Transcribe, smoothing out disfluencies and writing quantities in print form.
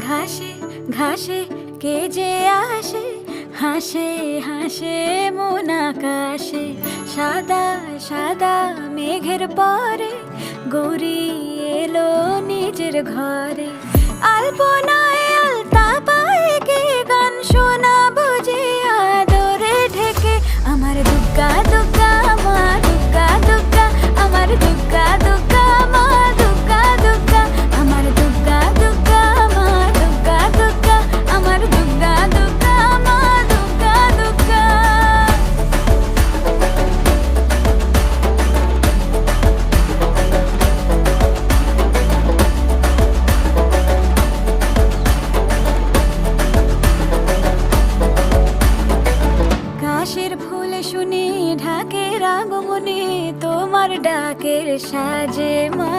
ঘাসে ঘাসে কে যে আসে, হাসে হাসে মন আকাশে। সাদা সাদা মেঘের পরে গৌরী এলো নিজের ঘরে। আলপনায় আলতা পায়ে কে গান শোনাবো যে আদরে ঢেকে। আমার দুগ্গা দুগ্গা মা দুগ্গা দুগ্গা, আমার দুগ্গা দুগ্গা মা দুগ্গা দুগ্গা, আমার দুগ্গা দুগ্গা মা দুগ্গা দুগ্গা, আমার দুগ্গা দুগ্গা মা দুগ্গা দুগ্গা। কাশের ফুল শুনি ঢাকের আগমনে, তোমার ডাকের সাজে মা